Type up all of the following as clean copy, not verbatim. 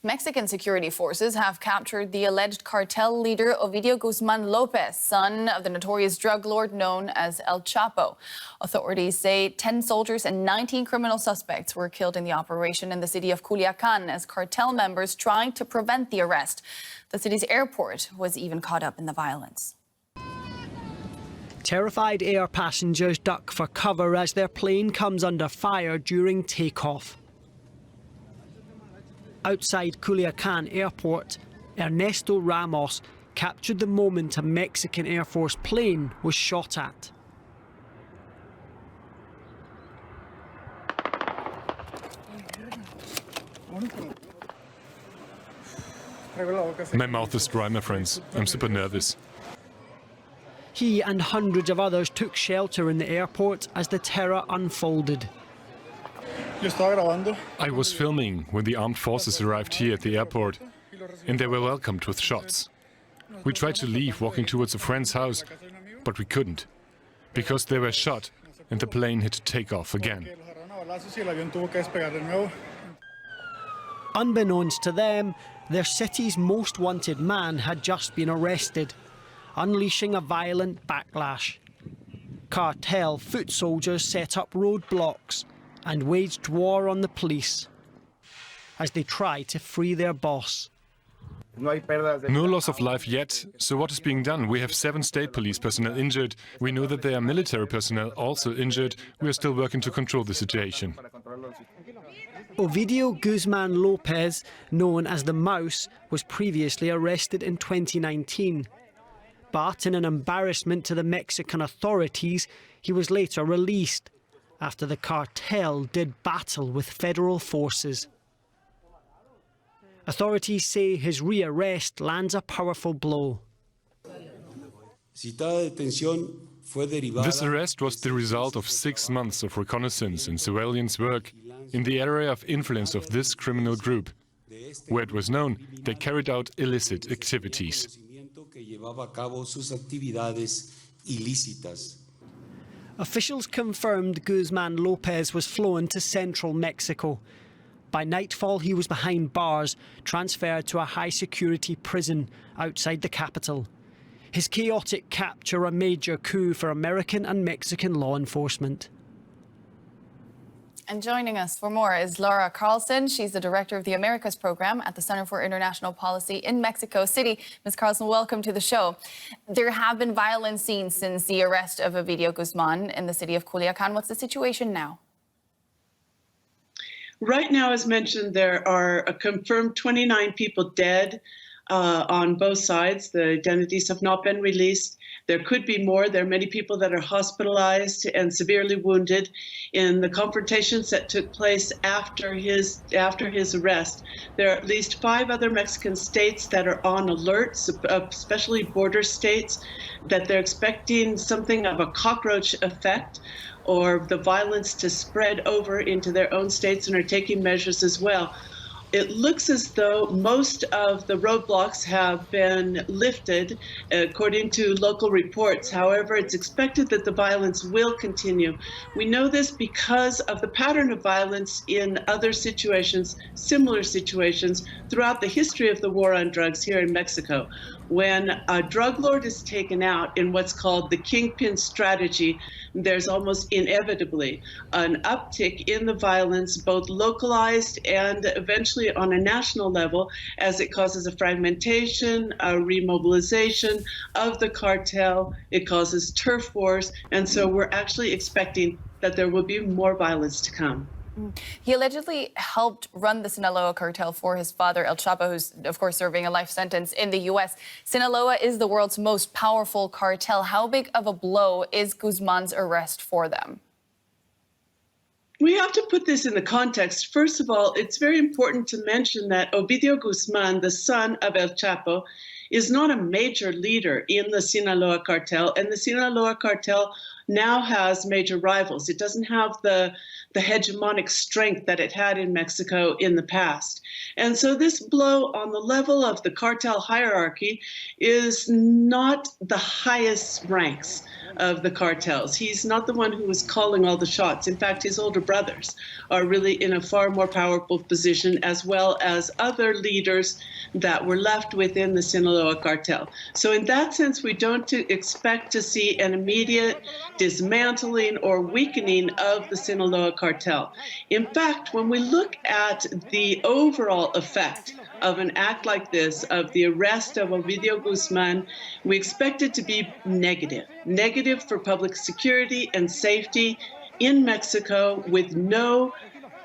Mexican security forces have captured the alleged cartel leader Ovidio Guzmán-López, son of the notorious drug lord known as El Chapo. Authorities say 10 soldiers and 19 criminal suspects were killed in the operation in the city of Culiacan as cartel members tried to prevent the arrest. The city's airport was even caught up in the violence. Terrified air passengers duck for cover as their plane comes under fire during takeoff. Outside Culiacan Airport, Ernesto Ramos captured the moment a Mexican Air Force plane was shot at. My mouth is dry, my friends. I'm super nervous. He and hundreds of others took shelter in the airport as the terror unfolded. I was filming when the armed forces arrived here at the airport, and they were welcomed with shots. We tried to leave, walking towards a friend's house, but we couldn't, because they were shot and the plane had to take off again. Unbeknownst to them, their city's most wanted man had just been arrested, unleashing a violent backlash. Cartel foot soldiers set up roadblocks and waged war on the police as they try to free their boss. No loss of life yet, so what is being done? We have 7 state police personnel injured. We know that there are military personnel also injured. We are still working to control the situation. Ovidio Guzmán-López, known as the Mouse, was previously arrested in 2019. But in an embarrassment to the Mexican authorities, he was later released after the cartel did battle with federal forces. Authorities say his rearrest lands a powerful blow. This arrest was the result of 6 months of reconnaissance and surveillance work in the area of influence of this criminal group, where it was known they carried out illicit activities. Officials confirmed Guzmán-López was flown to central Mexico. By nightfall, he was behind bars, transferred to a high-security prison outside the capital. His chaotic capture a major coup for American and Mexican law enforcement. And joining us for more is Laura Carlson. She's the director of the Americas program at the Center for International Policy in Mexico City. Ms. Carlson, welcome to the show. There have been violent scenes since the arrest of Ovidio Guzmán in the city of Culiacan. What's the situation now? Right now, as mentioned, there are a confirmed 29 people dead on both sides. The identities have not been released. There could be more. There are many people that are hospitalized and severely wounded in the confrontations that took place after his arrest. There are at least 5 other Mexican states that are on alert, especially border states, that they're expecting something of a cockroach effect or the violence to spread over into their own states and are taking measures as well. It looks as though most of the roadblocks have been lifted, according to local reports. However, it's expected that the violence will continue. We know this because of the pattern of violence in other situations, similar situations, throughout the history of the war on drugs here in Mexico. When a drug lord is taken out in what's called the kingpin strategy, there's almost inevitably an uptick in the violence, both localized and eventually on a national level, as it causes a fragmentation, a remobilization of the cartel. It causes turf wars. And so we're actually expecting that there will be more violence to come. He allegedly helped run the Sinaloa cartel for his father, El Chapo, who's, of course, serving a life sentence in the U.S. Sinaloa is the world's most powerful cartel. How big of a blow is Guzmán's arrest for them? We have to put this in the context. First of all, it's very important to mention that Ovidio Guzmán, the son of El Chapo, is not a major leader in the Sinaloa cartel, and the Sinaloa cartel now has major rivals. It doesn't have the hegemonic strength that it had in Mexico in the past. And so this blow on the level of the cartel hierarchy is not the highest ranks. of the cartels. He's not the one who was calling all the shots. In fact, his older brothers are really in a far more powerful position, as well as other leaders that were left within the Sinaloa cartel. So in that sense, we don't expect to see an immediate dismantling or weakening of the Sinaloa cartel. In fact, when we look at the overall effect of an act like this, of the arrest of Ovidio Guzman, we expect it to be negative for public security and safety in Mexico, with no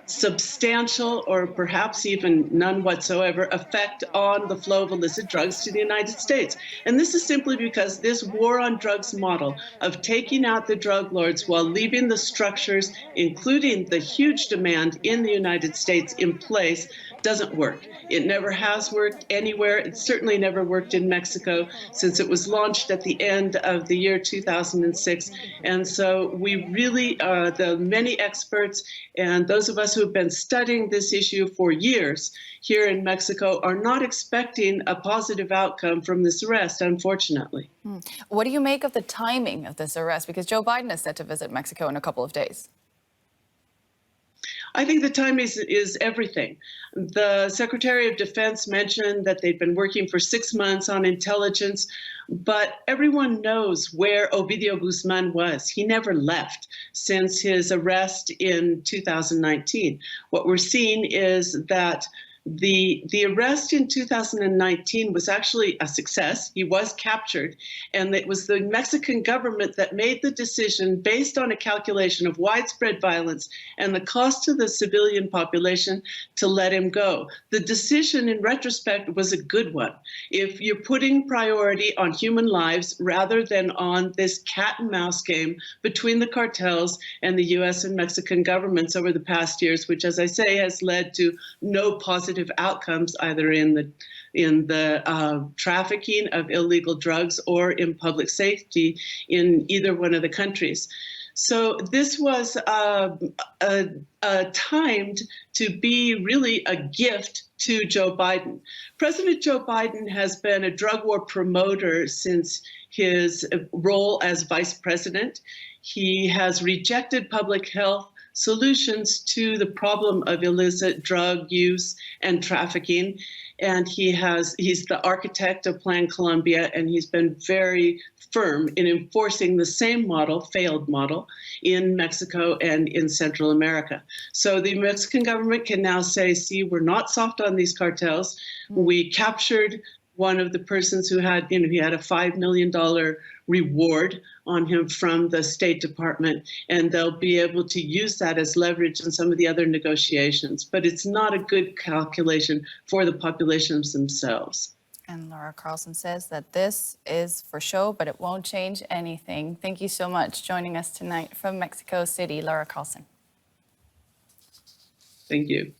substantial or perhaps even none whatsoever effect on the flow of illicit drugs to the United States. And this is simply because this war on drugs model of taking out the drug lords while leaving the structures, including the huge demand in the United States, in place doesn't work. It never has worked anywhere. It certainly never worked in Mexico since it was launched at the end of the year 2006. And so we really, the many experts and those of us who have been studying this issue for years here in Mexico are not expecting a positive outcome from this arrest, unfortunately. What do you make of the timing of this arrest? Because Joe Biden is set to visit Mexico in a couple of days. I think the time is everything. The Secretary of Defense mentioned that they'd been working for 6 months on intelligence, but everyone knows where Ovidio Guzman was. He never left since his arrest in 2019. What we're seeing is that the arrest in 2019 was actually a success. He was captured, and it was the Mexican government that made the decision based on a calculation of widespread violence and the cost to the civilian population to let him go. The decision in retrospect was a good one. If you're putting priority on human lives rather than on this cat and mouse game between the cartels and the US and Mexican governments over the past years, which, as I say, has led to no positive outcomes either in the trafficking of illegal drugs or in public safety in either one of the countries. So this was timed to be really a gift to Joe Biden. President Joe Biden has been a drug war promoter since his role as vice president. He has rejected public health solutions to the problem of illicit drug use and trafficking. And he's the architect of Plan Colombia, and he's been very firm in enforcing the same model, failed model, in Mexico and in Central America. So the Mexican government can now say, see, we're not soft on these cartels. We captured one of the persons who had, he had a $5 million reward on him from the State Department, and they'll be able to use that as leverage in some of the other negotiations. But it's not a good calculation for the populations themselves. And Laura Carlson says that this is for show, but it won't change anything. Thank you so much joining us tonight from Mexico City, Laura Carlson. Thank you.